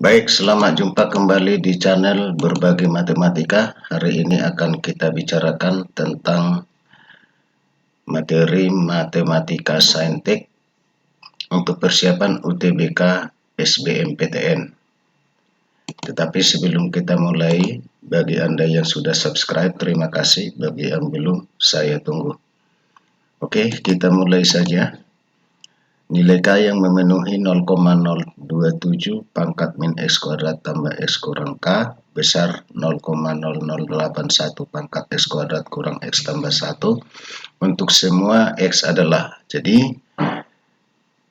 Baik, selamat jumpa kembali di channel Berbagi Matematika. Hari ini akan kita bicarakan tentang materi Matematika Saintek untuk persiapan UTBK SBMPTN. Tetapi sebelum kita mulai, bagi Anda yang sudah subscribe, terima kasih. Bagi yang belum, saya tunggu. Oke, kita mulai saja. Nilai K yang memenuhi 0,027 pangkat min X kuadrat tambah X kurang K besar 0,0081 pangkat X kuadrat kurang X tambah 1 untuk semua X adalah. Jadi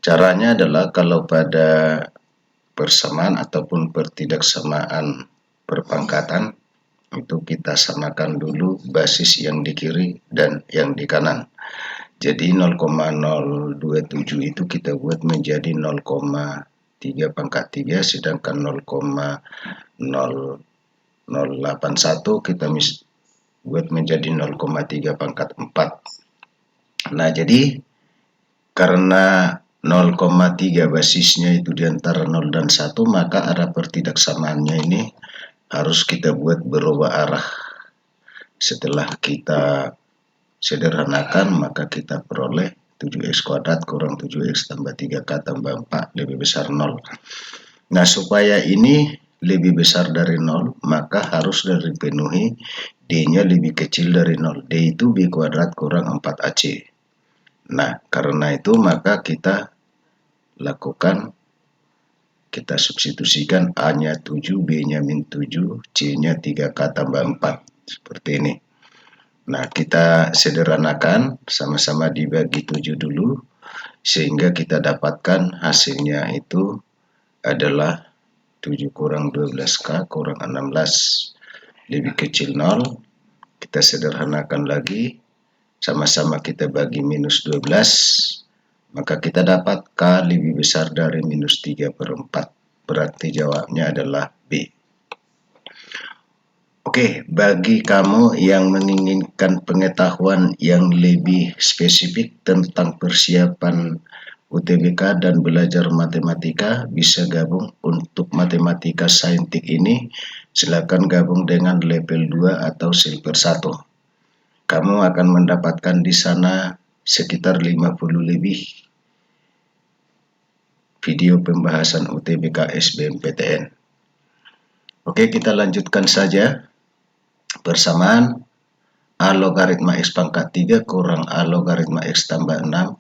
caranya adalah kalau pada persamaan ataupun pertidaksamaan perpangkatan itu kita samakan dulu basis yang di kiri dan yang di kanan. Jadi 0,027 itu kita buat menjadi 0,3 pangkat 3, sedangkan 0,0081 kita buat menjadi 0,3 pangkat 4. Nah, jadi karena 0,3 basisnya itu di antara 0 dan 1, maka arah pertidaksamaannya ini harus kita buat berubah arah. Setelah kita sederhanakan, maka kita peroleh 7x kuadrat kurang 7x tambah 3k tambah 4 lebih besar 0. Nah, supaya ini lebih besar dari 0, maka harus dipenuhi D-nya lebih kecil dari 0. D itu B kuadrat kurang 4AC. Nah, karena itu maka kita lakukan, kita substitusikan A-nya 7, B-nya min 7, C-nya 3k tambah 4. Seperti ini. Nah, kita sederhanakan, sama-sama dibagi 7 dulu, sehingga kita dapatkan hasilnya itu adalah 7 kurang 12K kurang 16 lebih kecil 0. Kita sederhanakan lagi, sama-sama kita bagi minus 12, maka kita dapat K lebih besar dari minus 3/4. Berarti jawabnya adalah B. Oke, bagi kamu yang menginginkan pengetahuan yang lebih spesifik tentang persiapan UTBK dan belajar matematika, bisa gabung untuk matematika saintik ini. Silakan gabung dengan level 2 atau silver 1. Kamu akan mendapatkan di sana sekitar 50 lebih video pembahasan UTBK SBMPTN. Oke, kita lanjutkan saja. Persamaan A logaritma X pangkat 3 kurang A logaritma X tambah 6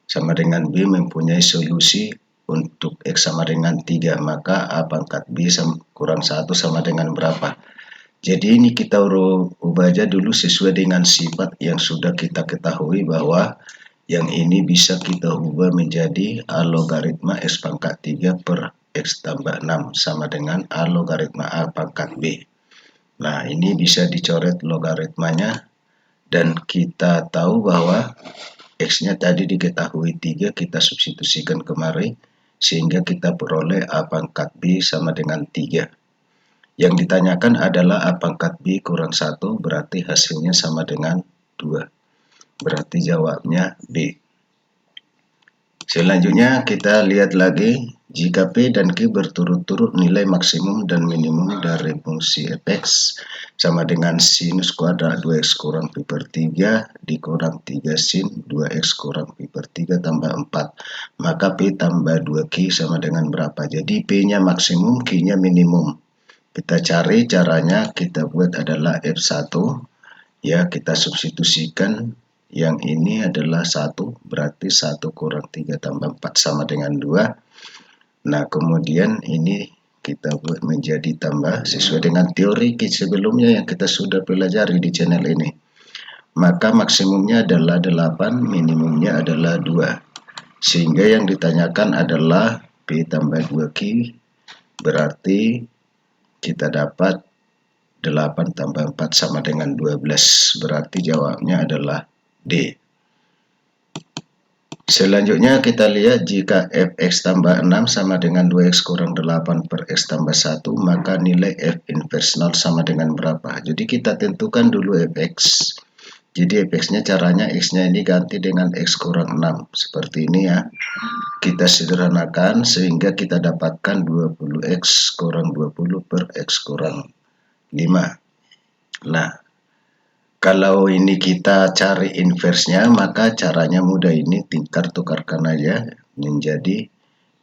sama dengan B mempunyai solusi untuk X sama dengan 3, maka A pangkat B kurang 1 sama dengan berapa? Jadi ini kita ubah aja dulu sesuai dengan sifat yang sudah kita ketahui, bahwa yang ini bisa kita ubah menjadi A logaritma X pangkat 3 per X tambah 6 sama dengan A logaritma A pangkat B. Nah, ini bisa dicoret logaritmanya, dan kita tahu bahwa X-nya tadi diketahui 3, kita substitusikan kemari, sehingga kita peroleh A pangkat B sama dengan 3. Yang ditanyakan adalah A pangkat B kurang 1, berarti hasilnya sama dengan 2. Berarti jawabnya B. Selanjutnya kita lihat lagi, jika P dan Q berturut-turut nilai maksimum dan minimum dari fungsi f(x) sama dengan sinus kuadrat 2x kurang pi per 3 dikurang 3 sin 2x kurang pi per 3 tambah 4, maka P tambah 2Q sama dengan berapa? Jadi P-nya maksimum, Q-nya minimum. Kita cari caranya, kita buat adalah F1, ya, kita substitusikan. Yang ini adalah 1, berarti 1 kurang 3 tambah 4 sama dengan 2. Nah, kemudian ini kita buat menjadi tambah sesuai dengan teori sebelumnya yang kita sudah pelajari di channel ini. Maka maksimumnya adalah 8, minimumnya adalah 2. Sehingga yang ditanyakan adalah P tambah 2Q, berarti kita dapat 8 tambah 4 sama dengan 12. Berarti jawabnya adalah D. Selanjutnya kita lihat, jika f(x) tambah 6 sama dengan 2x kurang 8 per x tambah 1, maka nilai f inverse 0 sama dengan berapa? Jadi kita tentukan dulu f(x). Jadi fx-nya caranya x-nya ini ganti dengan x kurang 6. Seperti ini ya. Kita sederhanakan sehingga kita dapatkan 20x kurang 20 per x kurang 5. Nah, kalau ini kita cari inversnya, maka caranya mudah, ini tingkat tukarkan aja menjadi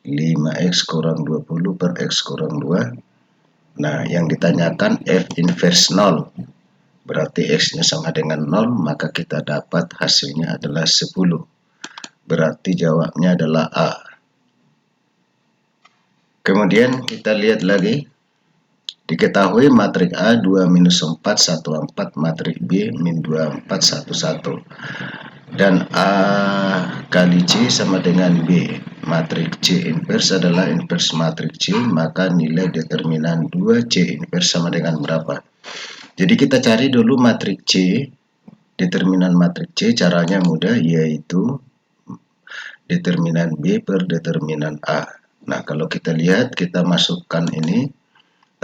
5x kurang 20 per x kurang 2. Nah, yang ditanyakan f inverse 0. Berarti x-nya sama dengan 0, maka kita dapat hasilnya adalah 10. Berarti jawabnya adalah A. Kemudian kita lihat lagi. Diketahui matrik A 2 minus 4 1 4, matrik B min 2 4 1 1. Dan A kali C sama dengan B. Matrik C inverse adalah inverse matrik C, maka nilai determinan 2C inverse sama dengan berapa? Jadi kita cari dulu matrik C, determinan matrik C. Caranya mudah, yaitu determinan B per determinan A. Nah, kalau kita lihat, kita masukkan ini.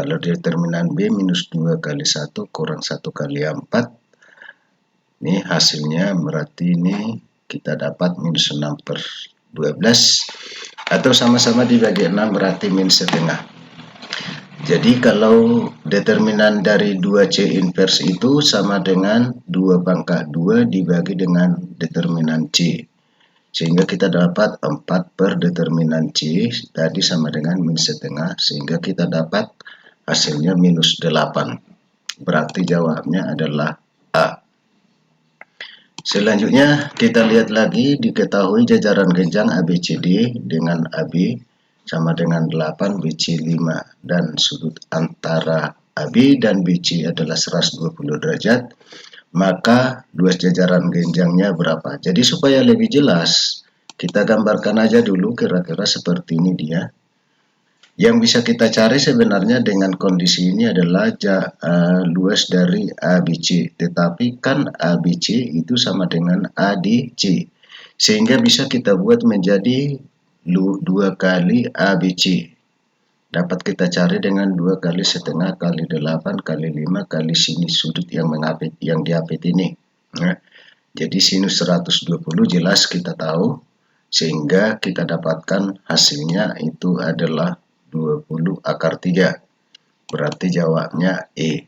Kalau determinan B minus 2 kali 1 kurang 1 kali 4. Ini hasilnya berarti ini kita dapat minus 6 per 12. Atau sama-sama dibagi 6 berarti min setengah. Jadi kalau determinan dari 2C inverse itu sama dengan 2 pangkat 2 dibagi dengan determinan C. Sehingga kita dapat 4 per determinan C tadi sama dengan min setengah. Sehingga kita dapat hasilnya minus 8. Berarti jawabnya adalah A. Selanjutnya kita lihat lagi, diketahui jajaran genjang ABCD dengan AB sama dengan 8, BC 5, dan sudut antara AB dan BC adalah 120 derajat, maka luas jajaran genjangnya berapa? Jadi supaya lebih jelas, kita gambarkan aja dulu kira-kira seperti ini dia. Yang bisa kita cari sebenarnya dengan kondisi ini adalah luas dari ABC, tetapi kan ABC itu sama dengan ADC, sehingga bisa kita buat menjadi 2 kali ABC. Dapat kita cari dengan 2 kali setengah kali 8 kali 5 kali sinus sudut yang diapit ini. Nah, jadi sinus 120 jelas kita tahu, sehingga kita dapatkan hasilnya itu adalah 20 akar 3. Berarti jawabnya E.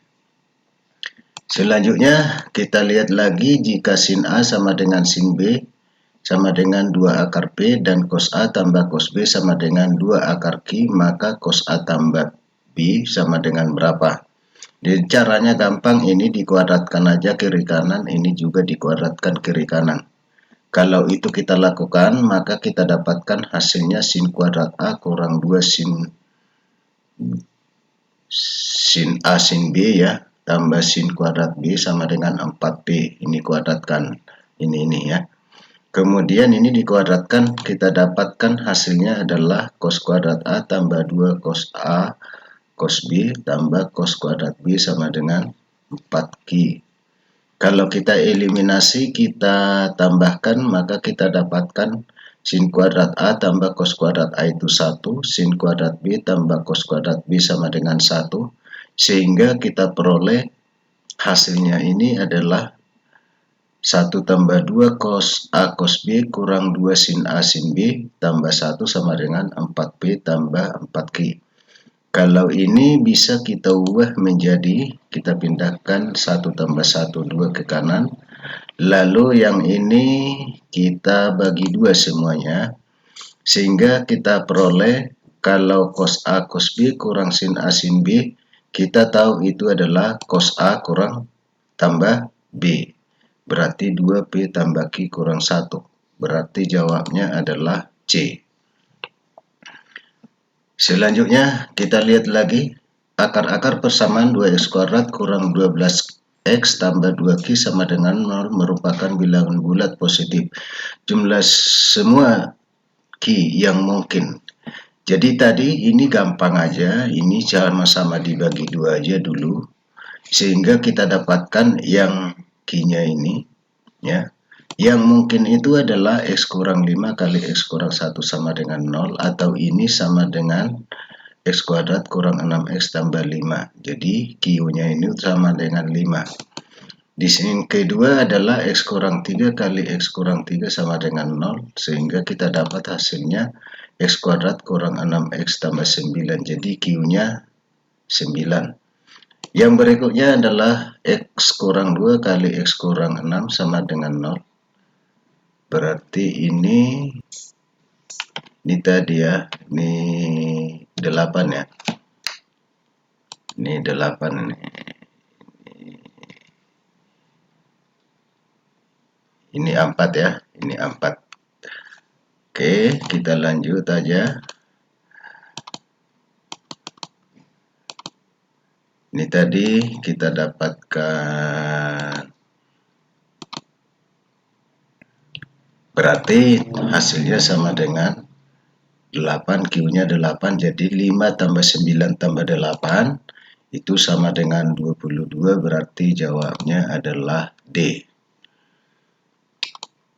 Selanjutnya kita lihat lagi, jika sin A sama dengan sin B sama dengan 2 akar P dan cos A tambah cos B sama dengan 2 akar Q, maka cos A tambah B sama dengan berapa? Jadi caranya gampang, ini dikuadratkan aja kiri kanan, ini juga dikuadratkan kiri kanan. Kalau itu kita lakukan, maka kita dapatkan hasilnya sin kuadrat A kurang 2 sin A sin B ya, tambah sin kuadrat B sama dengan 4P. Ini kuadratkan ini ya. Kemudian ini dikuadratkan, kita dapatkan hasilnya adalah cos kuadrat A tambah 2 cos A cos B tambah cos kuadrat B sama dengan 4Q. Kalau kita eliminasi, kita tambahkan, maka kita dapatkan sin kuadrat A tambah cos kuadrat A itu 1, sin kuadrat B tambah cos kuadrat B sama dengan 1, sehingga kita peroleh hasilnya ini adalah 1 tambah 2 cos A cos B kurang 2 sin A sin B tambah 1 sama dengan 4B tambah 4Q. Kalau ini bisa kita ubah menjadi, kita pindahkan 1 tambah 1, 2 ke kanan. Lalu yang ini kita bagi 2 semuanya. Sehingga kita peroleh kalau cos A cos B kurang sin A sin B, kita tahu itu adalah cos A kurang tambah B. Berarti 2P tambah Q kurang 1. Berarti jawabnya adalah C. Selanjutnya kita lihat lagi, akar-akar persamaan 2x kuadrat kurang 12x tambah 2q sama dengan 0 merupakan bilangan bulat positif. Jumlah semua q yang mungkin. Jadi tadi ini gampang aja, ini sama-sama dibagi 2 aja dulu, sehingga kita dapatkan yang q-nya ini ya. Yang mungkin itu adalah x kurang 5 kali x kurang 1 sama dengan 0, atau ini sama dengan x kuadrat kurang 6x tambah 5. Jadi Q-nya ini sama dengan 5. Di sini kedua adalah X kurang 3 kali X kurang 3 sama dengan 0, sehingga kita dapat hasilnya X kuadrat kurang 6X tambah 9, jadi Q-nya 9. Yang berikutnya adalah X kurang 2 kali X kurang 6 sama dengan 0. Berarti ini tadi ya, ini 8 ya. Ini 8 ini. Ini 4 ya, ini 4. Oke, kita lanjut aja. Ini tadi kita dapatkan, berarti hasilnya sama dengan 8, Q-nya 8, jadi 5 tambah 9 tambah 8 itu sama dengan 22, berarti jawabnya adalah D.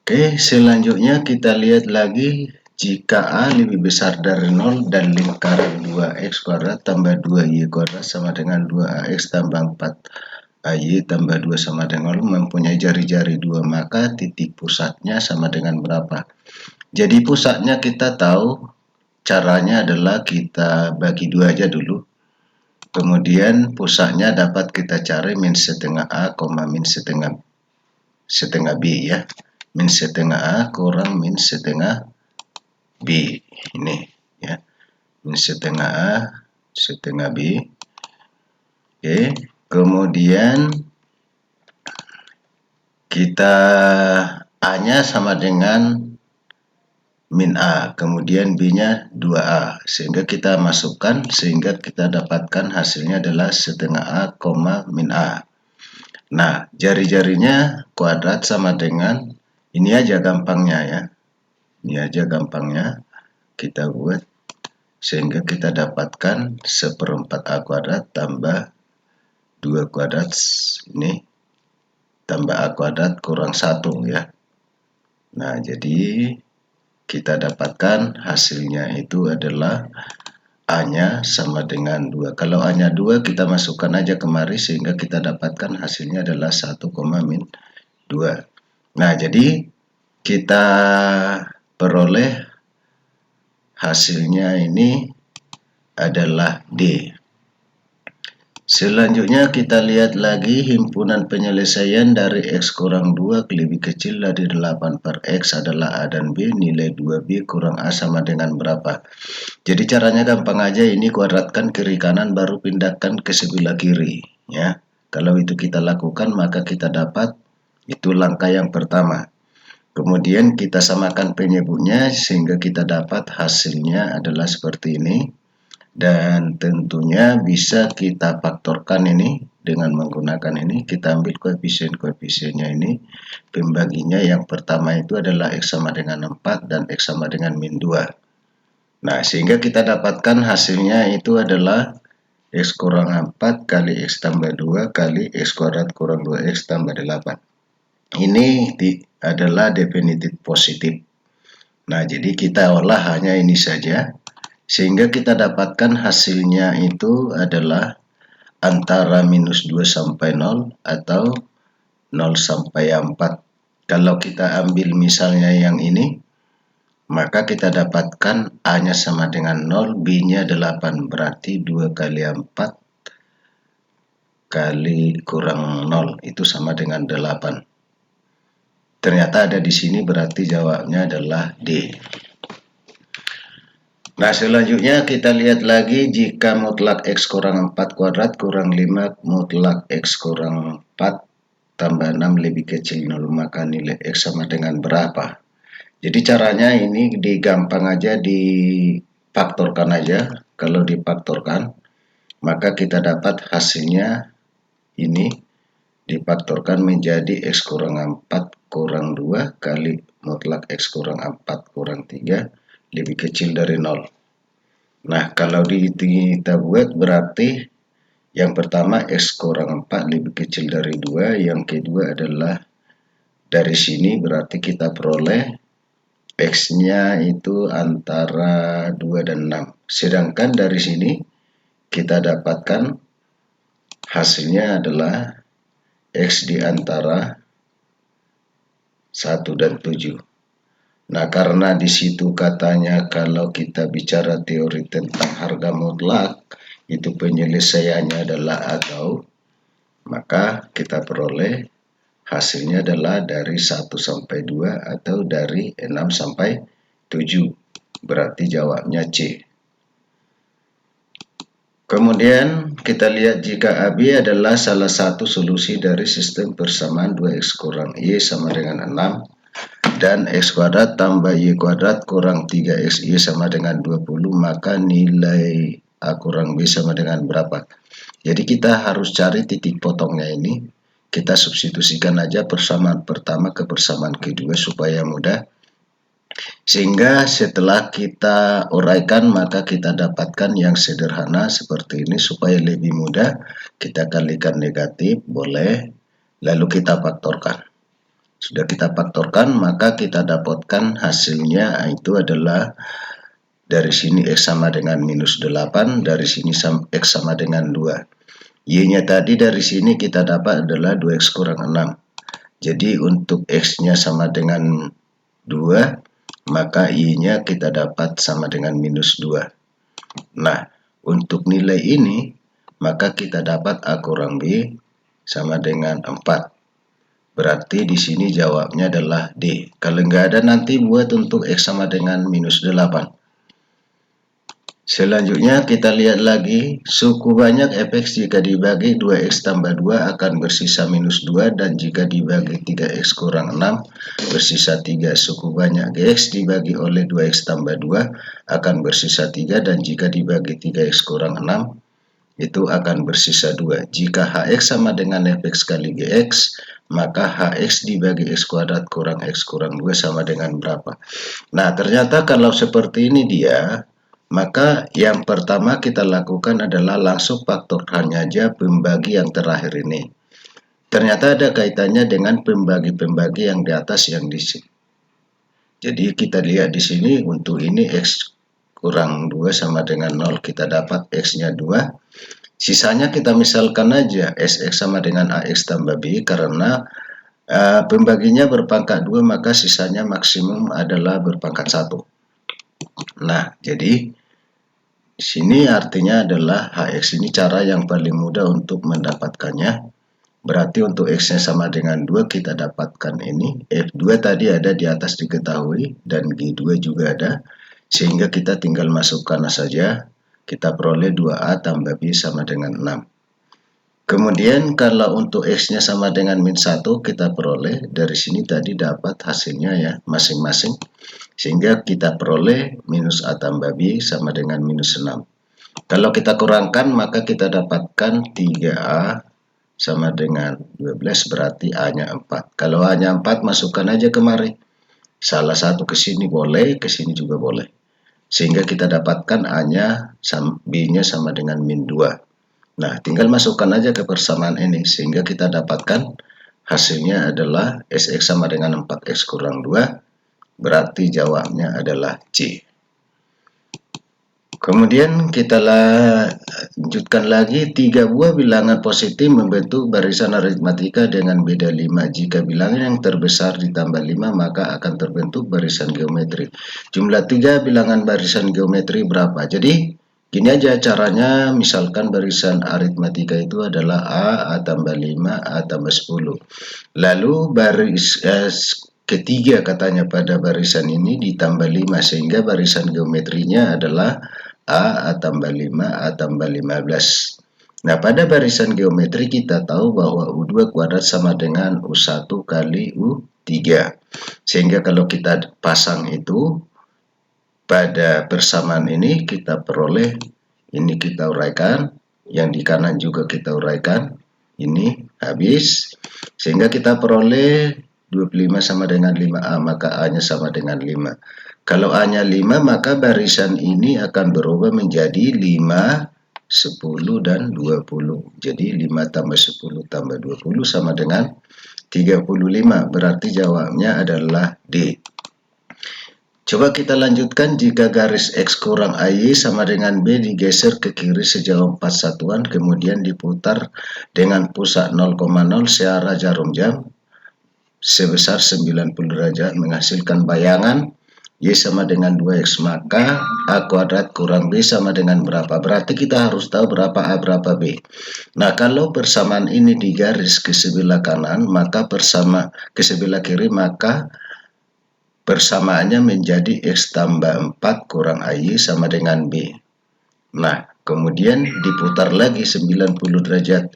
Oke, selanjutnya kita lihat lagi, jika A lebih besar dari 0 dan lingkaran 2X kuadrat tambah 2Y kuadrat sama dengan 2AX tambah 4AY tambah 2 sama dengan 0 mempunyai jari-jari 2, maka titik pusatnya sama dengan berapa? Jadi pusatnya kita tahu, caranya adalah kita bagi 2 aja dulu. Kemudian pusatnya dapat kita cari min setengah A, min setengah B ya. Min setengah A kurang min setengah B. Ini ya. Min setengah A, setengah B. Oke. Kemudian kita A-nya sama dengan min A, kemudian B-nya 2A, sehingga kita masukkan, sehingga kita dapatkan hasilnya adalah setengah A, min A. Nah, jari-jarinya kuadrat sama dengan, ini aja gampangnya ya, ini aja gampangnya kita buat, sehingga kita dapatkan 1/4 A kuadrat tambah 2 kuadrat, ini tambah A kuadrat kurang 1 ya. Nah, jadi kita dapatkan hasilnya itu adalah A-nya sama dengan 2. Kalau A-nya 2, kita masukkan aja kemari sehingga kita dapatkan hasilnya adalah 1, min 2. Nah, jadi kita peroleh hasilnya ini adalah D. Selanjutnya kita lihat lagi himpunan penyelesaian dari X kurang 2 lebih kecil dari 8 per X adalah A dan B, nilai 2B kurang A sama dengan berapa? Jadi caranya gampang aja, ini kuadratkan kiri kanan baru pindahkan ke sebelah kiri ya. Kalau itu kita lakukan maka kita dapat, itu langkah yang pertama. Kemudian kita samakan penyebutnya sehingga kita dapat hasilnya adalah seperti ini. Dan tentunya bisa kita faktorkan ini dengan menggunakan ini. Kita ambil koefisien-koefisiennya ini, pembaginya yang pertama itu adalah X sama dengan 4 dan X sama dengan min 2. Nah, sehingga kita dapatkan hasilnya itu adalah X kurang 4 kali X tambah 2 kali X kuadrat kurang 2X tambah 8. Ini adalah definitif positif. Nah, jadi kita olah hanya ini saja, sehingga kita dapatkan hasilnya itu adalah antara minus 2 sampai 0 atau 0 sampai 4. Kalau kita ambil misalnya yang ini, maka kita dapatkan A-nya sama dengan 0, B-nya 8, berarti 2 kali 4 kali kurang 0 itu sama dengan 8. Ternyata ada di sini, berarti jawabnya adalah D. Nah, selanjutnya kita lihat lagi, jika mutlak X kurang 4 kuadrat kurang 5 mutlak X kurang 4 tambah 6 lebih kecil 0, maka nilai X sama dengan berapa? Jadi caranya ini digampang aja, difaktorkan aja. Kalau difaktorkan, maka kita dapat hasilnya ini difaktorkan menjadi X kurang 4 kurang 2 kali mutlak X kurang 4 kurang 3 lebih kecil dari 0. Nah, kalau kita buat berarti yang pertama X kurang 4 lebih kecil dari 2, yang kedua adalah dari sini berarti kita peroleh X-nya itu antara 2 dan 6. Sedangkan dari sini kita dapatkan hasilnya adalah X di antara 1 dan 7. Nah, karena di situ katanya kalau kita bicara teori tentang harga mutlak, itu penyelesaiannya adalah atau, maka kita peroleh hasilnya adalah dari 1 sampai 2 atau dari 6 sampai 7. Berarti jawabnya C. Kemudian kita lihat jika AB adalah salah satu solusi dari sistem persamaan 2X kurang Y sama dengan 6 dan X kuadrat tambah Y kuadrat kurang 3X Y sama dengan 20, maka nilai A kurang B sama dengan berapa? Jadi kita harus cari titik potongnya ini. Kita substitusikan aja persamaan pertama ke persamaan kedua supaya mudah. Sehingga setelah kita uraikan maka kita dapatkan yang sederhana seperti ini supaya lebih mudah. Kita kalikan negatif, boleh. Lalu kita faktorkan. Sudah kita faktorkan maka kita dapatkan hasilnya itu adalah dari sini X sama dengan minus 8, dari sini X sama dengan 2. Y-nya tadi dari sini kita dapat adalah 2X kurang 6. Jadi untuk X-nya sama dengan 2, maka Y-nya kita dapat sama dengan minus 2. Nah, untuk nilai ini, maka kita dapat A kurang B sama dengan 4. Berarti di sini jawabnya adalah D. Kalau nggak ada nanti buat untuk X sama dengan minus 8. Selanjutnya kita lihat lagi, suku banyak fx jika dibagi 2x tambah 2 akan bersisa minus 2 dan jika dibagi 3x kurang 6 bersisa 3. Suku banyak gx dibagi oleh 2x tambah 2 akan bersisa 3 dan jika dibagi 3x kurang 6 itu akan bersisa 2. Jika hx sama dengan fx kali gx, maka hx dibagi x kuadrat kurang x kurang 2 sama dengan berapa? Nah, ternyata kalau seperti ini dia, maka yang pertama kita lakukan adalah langsung faktorkan aja pembagi yang terakhir ini. Ternyata ada kaitannya dengan pembagi-pembagi yang di atas yang di sini. Jadi kita lihat di sini untuk ini X kurang 2 sama dengan 0. Kita dapat X-nya 2. Sisanya kita misalkan aja SX sama dengan AX tambah B karena pembaginya berpangkat 2 maka sisanya maksimum adalah berpangkat 1. Nah, jadi sini artinya adalah HX ini cara yang paling mudah untuk mendapatkannya. Berarti untuk X-nya sama dengan 2 kita dapatkan ini. F2 tadi ada di atas diketahui dan G2 juga ada. Sehingga kita tinggal masukkan saja. Kita peroleh 2A tambah B sama dengan 6. Kemudian kalau untuk X-nya sama dengan min 1 kita peroleh. Dari sini tadi dapat hasilnya ya masing-masing. Sehingga kita peroleh minus A tambah B sama dengan minus 6. Kalau kita kurangkan maka kita dapatkan 3A sama dengan 12 berarti A-nya 4. Kalau A-nya 4 masukkan aja kemari. Salah satu ke sini boleh, ke sini juga boleh. Sehingga kita dapatkan A-nya B-nya sama dengan min 2. Nah, tinggal masukkan aja ke persamaan ini sehingga kita dapatkan hasilnya adalah SX sama dengan 4X kurang 2. Berarti jawabnya adalah C. Kemudian kita lanjutkan lagi, 3 buah bilangan positif membentuk barisan aritmatika dengan beda 5. Jika bilangan yang terbesar ditambah 5 maka akan terbentuk barisan geometri. Jumlah 3 bilangan barisan geometri berapa? Jadi gini aja caranya, misalkan barisan aritmatika itu adalah A tambah 5, A tambah 10. Lalu ketiga katanya pada barisan ini ditambah 5 sehingga barisan geometrinya adalah A tambah 5, A tambah 15. Nah, pada barisan geometri kita tahu bahwa U2 kuadrat sama dengan U1 kali U3. Sehingga kalau kita pasang itu pada persamaan ini kita peroleh, ini kita uraikan, yang di kanan juga kita uraikan, ini habis. Sehingga kita peroleh 25 sama dengan 5A, maka A-nya sama dengan 5. Kalau A-nya 5, maka barisan ini akan berubah menjadi 5, 10, dan 20. Jadi 5 tambah 10 tambah 20 sama dengan 35. Berarti jawabnya adalah D. Coba kita lanjutkan, jika garis X kurang AY sama dengan B digeser ke kiri sejauh 4 satuan, kemudian diputar dengan pusat 0,0 searah jarum jam sebesar 90 derajat menghasilkan bayangan Y sama dengan 2X, maka A kuadrat kurang B sama dengan berapa? Berarti kita harus tahu berapa A berapa B. Nah, kalau persamaan ini digaris ke sebelah kanan, maka ke sebelah kiri, maka persamaannya menjadi X tambah 4 kurang AY sama dengan B. Nah, kemudian diputar lagi 90 derajat.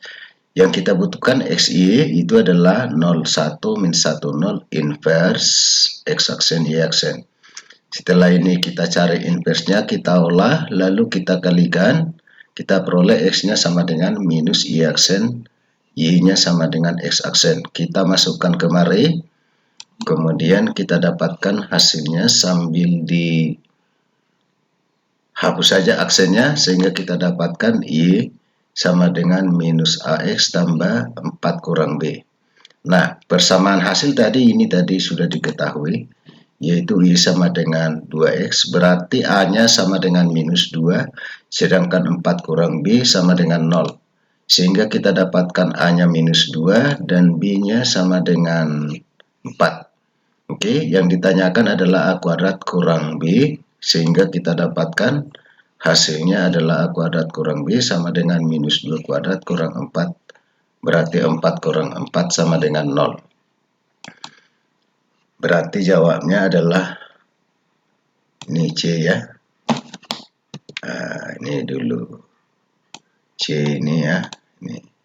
Yang kita butuhkan XY itu adalah 0, 1, min 1, 0, inverse X aksen Y aksen. Setelah ini kita cari inverse-nya, kita olah, lalu kita kalikan, kita peroleh X-nya sama dengan minus Y aksen, Y-nya sama dengan X aksen. Kita masukkan kemari, kemudian kita dapatkan hasilnya sambil dihapus saja aksennya, sehingga kita dapatkan Y sama dengan minus AX tambah 4 kurang B. Nah, persamaan hasil tadi sudah diketahui, yaitu Y sama dengan 2X, berarti A-nya sama dengan minus 2, sedangkan 4 kurang B sama dengan 0. Sehingga kita dapatkan A-nya minus 2 dan B-nya sama dengan 4. Oke, yang ditanyakan adalah A kuadrat kurang B, sehingga kita dapatkan hasilnya adalah A kuadrat kurang B sama dengan minus 2 kuadrat kurang 4, berarti 4 kurang 4 sama dengan 0. Berarti jawabnya adalah ini C ya. Nah, ini dulu C ini ya. Ini.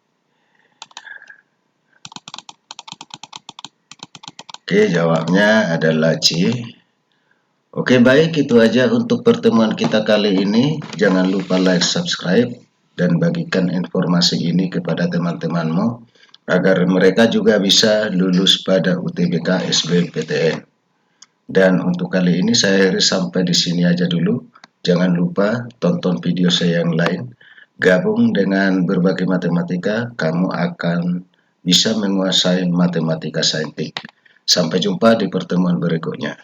Oke, jawabnya adalah C. Oke, baik, itu aja untuk pertemuan kita kali ini. Jangan lupa like, subscribe, dan bagikan informasi ini kepada teman-temanmu agar mereka juga bisa lulus pada UTBK SBMPTN. Dan untuk kali ini saya akhiri sampai di sini aja dulu. Jangan lupa tonton video saya yang lain. Gabung dengan berbagai matematika, kamu akan bisa menguasai matematika saintik. Sampai jumpa di pertemuan berikutnya.